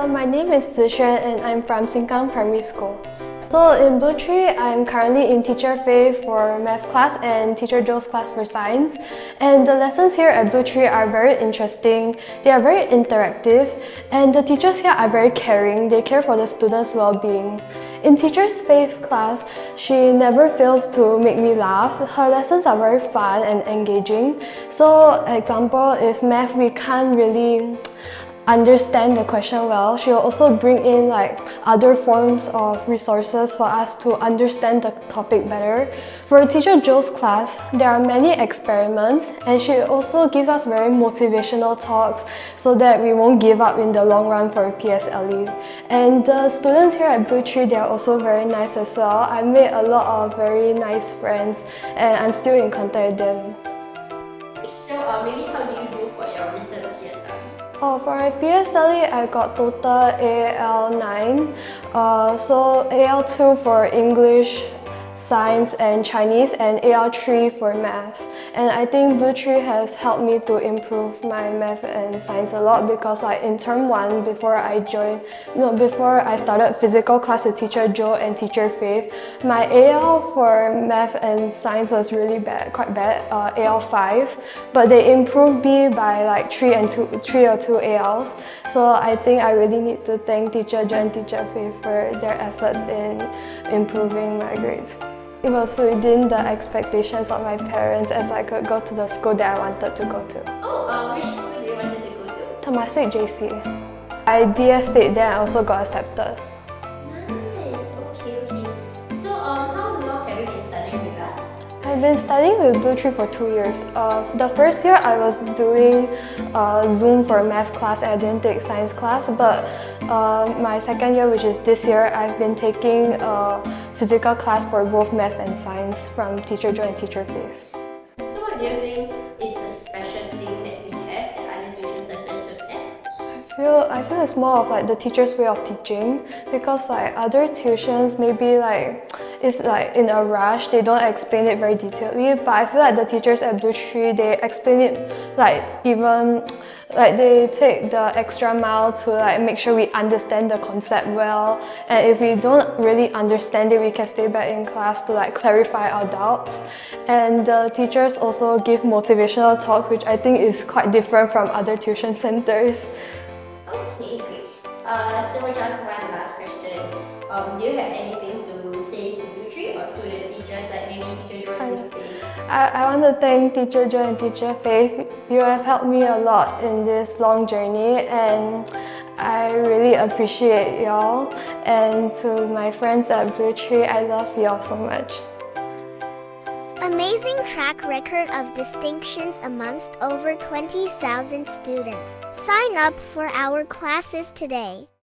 My name is Zixuan and I'm from Sengkang Primary School. So in BlueTree, I'm currently in Teacher Faith for math class and Teacher Joe's class for science. And the lessons here at BlueTree are very interesting, they are very interactive, and the teachers here are very caring, they care for the students' well-being. In Teacher's Faith class, she never fails to make me laugh. Her lessons are very fun and engaging. So, example, if math we can't really understand the question well, she'll also bring in other forms of resources for us to understand the topic better. For Teacher Joe's class, there are many experiments and she also gives us very motivational talks so that we won't give up in the long run for PSLE. And the students here at BlueTree, they are also very nice as well. I made a lot of very nice friends and I'm still in contact with them. So maybe how do you do for your recent PSLE? For my PSLE, I got total AL9, so AL2 for English, Science and Chinese, and AL3 for Math. And I think BlueTree has helped me to improve my Math and Science a lot because in term 1, before I started physical class with Teacher Joe and Teacher Faith, my AL for Math and Science was really bad, quite bad, AL5, but they improved me by 3 or 2 ALs. So I think I really need to thank Teacher Joe and Teacher Faith for their efforts in improving my grades. It was within the expectations of my parents as I could go to the school that I wanted to go to. Which school do you wanted to go to? Temasek JC. I DS'd, then I also got accepted. Nice, okay. So how long have you been studying with us? I've been studying with BlueTree for 2 years. The first year I was doing Zoom for math class and I didn't take science class, but my second year, which is this year, I've been taking physical class for both math and science from Teacher Joe and Teacher Faith. So what do you think is the special thing that we have that other tuition centers don't have? I feel it's more of the teacher's way of teaching because other tuitions maybe it's in a rush, they don't explain it very detailedly, but I feel the teachers at BlueTree, they explain it they take the extra mile to make sure we understand the concept well, and if we don't really understand it, we can stay back in class to clarify our doubts. And the teachers also give motivational talks, which I think is quite different from other tuition centers. Okay, great. So just one last question. Do you have anything to say to BlueTree or to the teachers, maybe Teacher Joe and Teacher Faith? I want to thank Teacher Joe and Teacher Faith. You have helped me a lot in this long journey and I really appreciate y'all. And to my friends at BlueTree, I love y'all so much. Amazing track record of distinctions amongst over 20,000 students. Sign up for our classes today.